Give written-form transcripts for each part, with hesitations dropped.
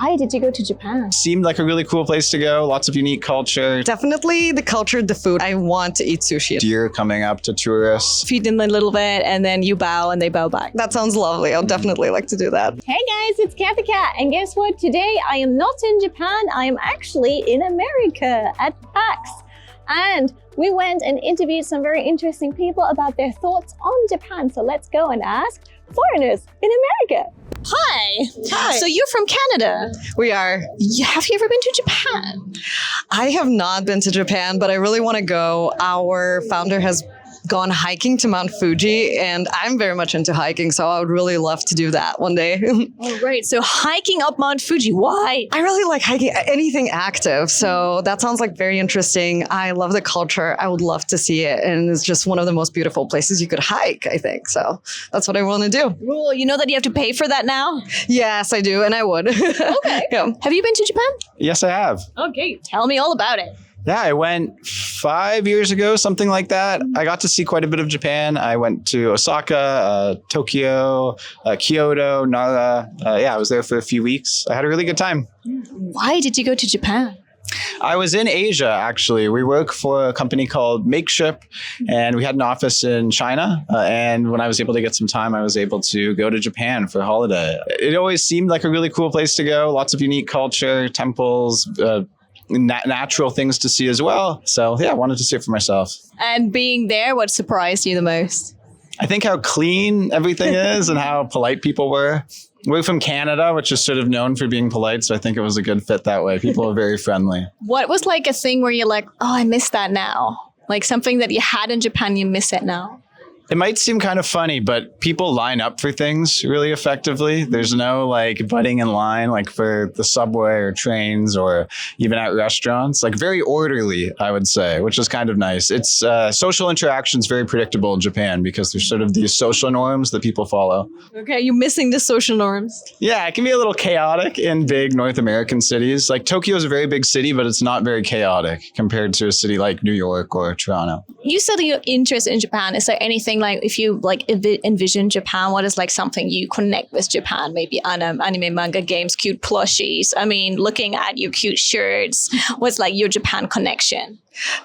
Why did you go to Japan? Seemed like a really cool place to go. Lots of unique culture. Definitely the culture, the food. I want to eat sushi. Deer coming up to tourists. Feed them a little bit and then you bow and they bow back. That sounds lovely. I'll definitely like to do that. Hey guys, it's Kathy Cat, and guess what? Today I am not in Japan. I am actually in America at PAX. And we went and interviewed some very interesting people about their thoughts on Japan. So let's go and ask foreigners in America. Hi. Hi. So you're from Canada. We are. Have you ever been to Japan? I have not been to Japan, but I really want to go. Our founder has gone hiking to Mount Fuji, and I'm very much into hiking, so I would really love to do that one day. All right. So hiking up Mount Fuji, why? I really like hiking, anything active, so that sounds like very interesting. I love the culture. I would love to see it, and it's just one of the most beautiful places you could hike, I think. So that's what I want to do. Well, you know that you have to pay for that now? Yes, I do, and I would. Okay. Yeah. Have you been to Japan? Yes, I have. Okay. Tell me all about it. Yeah, I went 5 years ago, something like that. I got to see quite a bit of Japan. I went to Osaka, Tokyo, Kyoto, Nara. I was there for a few weeks. I had a really good time. Why did you go to Japan? I was in Asia, actually. We work for a company called Makeship, and we had an office in China. And when I was able to get some time, I was able to go to Japan for a holiday. It always seemed like a really cool place to go. Lots of unique culture, temples, natural things to see as well. So I wanted to see it for myself. And being there, what surprised you the most? I think how clean everything is and how polite people were. We're from Canada, which is sort of known for being polite. So I think it was a good fit that way. People are very friendly. What was like a thing where you're like, oh, I miss that now? Like something that you had in Japan, you miss it now? It might seem kind of funny, but people line up for things really effectively. There's no like butting in line like for the subway or trains or even at restaurants. Like very orderly, I would say, which is kind of nice. It's social interactions very predictable in Japan because there's sort of these social norms that people follow. Okay, you're missing the social norms. Yeah, it can be a little chaotic in big North American cities. Like Tokyo is a very big city, but it's not very chaotic compared to a city like New York or Toronto. You said your interest in Japan. Is there anything like if you like envision Japan, what is like something you connect with Japan? Maybe anime, manga, games, cute plushies. I mean, looking at your cute shirts, what's like your Japan connection?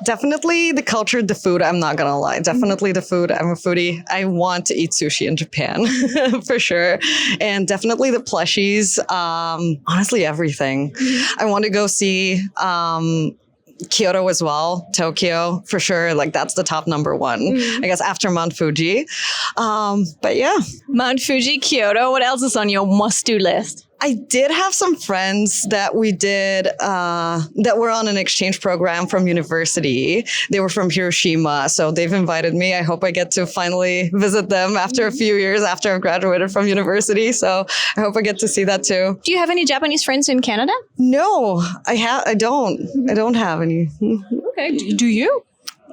Definitely the culture, the food. I'm not going to lie. Definitely the food. I'm a foodie. I want to eat sushi in Japan for sure. And definitely the plushies. Honestly, everything. I want to go see Kyoto as well, Tokyo for sure. Like that's the top number one, I guess, after Mount Fuji. But yeah. Mount Fuji, Kyoto. What else is on your must-do list? I did have some friends that we did that were on an exchange program from university. They were from Hiroshima, so they've invited me. I hope I get to finally visit them after a few years after I've graduated from university. So I hope I get to see that too. Do you have any Japanese friends in Canada? No, I don't. I don't have any. Okay. Do you?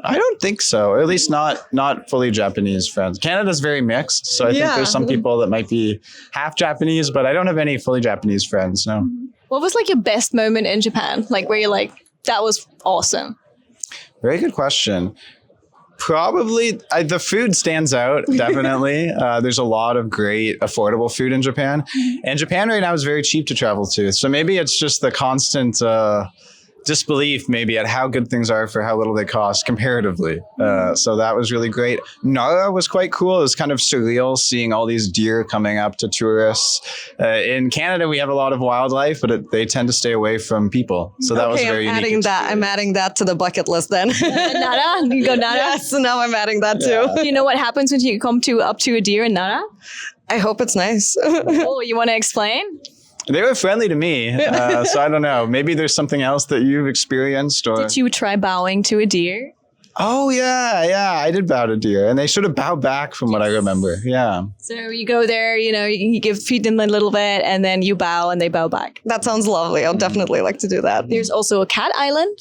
I don't think so, or at least not fully Japanese friends. Canada's very mixed, so I think there's some people that might be half Japanese, but I don't have any fully Japanese friends, no. What was like your best moment in Japan? Like where you're like, that was awesome? Very good question. Probably the food stands out, definitely. There's a lot of great affordable food in Japan. And Japan right now is very cheap to travel to. So maybe it's just the constant disbelief maybe at how good things are for how little they cost comparatively. So that was really great. Nara was quite cool. It was kind of surreal seeing all these deer coming up to tourists. In Canada, we have a lot of wildlife, but they tend to stay away from people. So that was very unique. I'm adding that to the bucket list then. Nara? You go Nara? Yes, so now I'm adding that too. Do you know what happens when you come up to a deer in Nara? I hope it's nice. Oh, you want to explain? They were friendly to me, so I don't know. Maybe there's something else that you've experienced. Or did you try bowing to a deer? Oh, yeah, I did bow to deer. And they sort of bow back from what I remember, yeah. So you go there, you feed them a little bit, and then you bow and they bow back. That sounds lovely. I'll definitely like to do that. There's also a cat island.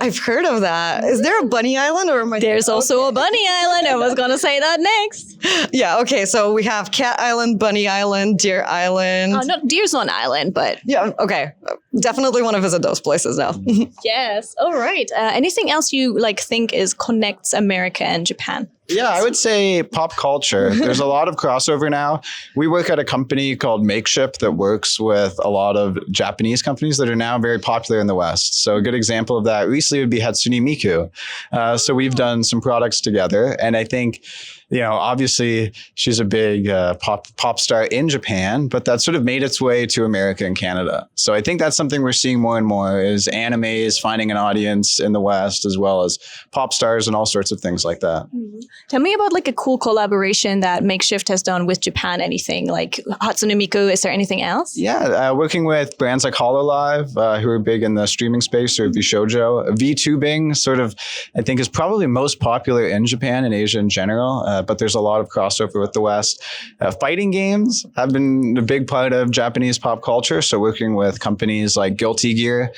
I've heard of that. Is there a bunny island or am I? There's also a bunny island. I was going to say that next. Yeah. Okay. So we have cat island, bunny island, deer island. Oh, no, deer's on island, but. Yeah. Okay. Definitely want to visit those places now. Yes. All right. Anything else you think connects America and Japan? Yeah, I would say pop culture. There's a lot of crossover now. We work at a company called Makeship that works with a lot of Japanese companies that are now very popular in the West. So a good example of that recently would be Hatsune Miku. So we've done some products together, and I think, obviously she's a big pop star in Japan, but that sort of made its way to America and Canada. So I think that's something we're seeing more and more is animes finding an audience in the West, as well as pop stars and all sorts of things like that. Mm-hmm. Tell me about like a cool collaboration that Makeshift has done with Japan. Anything like Hatsune Miku? Is there anything else? Yeah, working with brands like HoloLive, who are big in the streaming space, or VShojo. VTubing sort of, I think, is probably most popular in Japan and Asia in general. But there's a lot of crossover with the West. Fighting games have been a big part of Japanese pop culture. So working with companies like Guilty Gear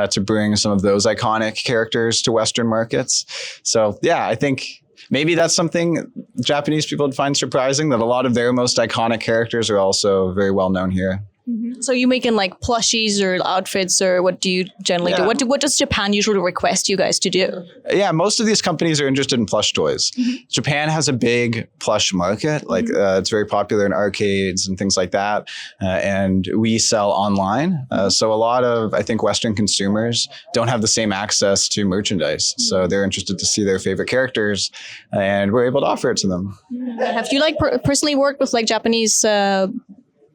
to bring some of those iconic characters to Western markets. So yeah, I think maybe that's something Japanese people would find surprising, that a lot of their most iconic characters are also very well known here. Mm-hmm. So you making like plushies or outfits, or what do you generally do? What does Japan usually request you guys to do? Yeah, most of these companies are interested in plush toys. Mm-hmm. Japan has a big plush market. Like it's very popular in arcades and things like that. And we sell online. So a lot of, I think, Western consumers don't have the same access to merchandise. Mm-hmm. So they're interested to see their favorite characters, and we're able to offer it to them. Have you like personally worked with like Japanese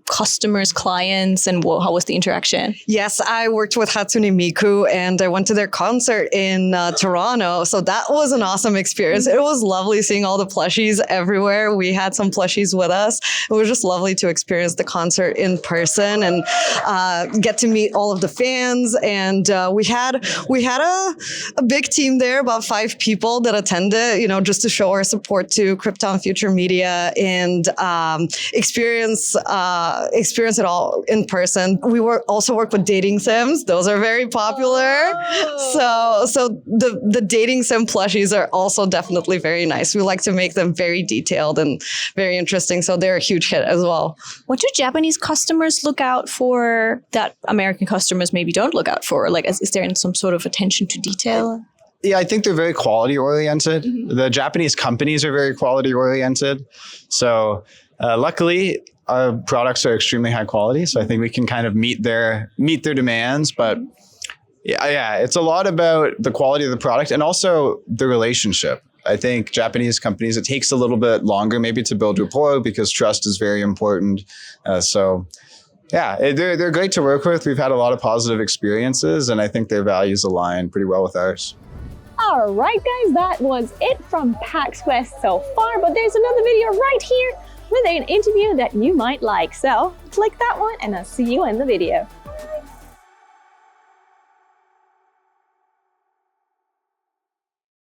customers, clients, and how was the interaction? Yes, I worked with Hatsune Miku and I went to their concert in Toronto. So that was an awesome experience. It was lovely seeing all the plushies everywhere. We had some plushies with us. It was just lovely to experience the concert in person and get to meet all of the fans. And we had a big team there, about 5 people that attended, just to show our support to Krypton Future Media and experience it all in person. We also work with dating sims. Those are very popular. So the dating sim plushies are also definitely very nice. We like to make them very detailed and very interesting. So they're a huge hit as well. What do Japanese customers look out for that American customers maybe don't look out for? Like, is there some sort of attention to detail? Yeah, I think they're very quality oriented. Mm-hmm. The Japanese companies are very quality oriented. So luckily, our products are extremely high quality. So I think we can kind of meet their demands. But yeah, it's a lot about the quality of the product and also the relationship. I think Japanese companies, it takes a little bit longer maybe to build rapport because trust is very important. So yeah, they're great to work with. We've had a lot of positive experiences, and I think their values align pretty well with ours. All right, guys, that was it from PAX West so far, but there's another video right here with an interview that you might like. So click that one and I'll see you in the video.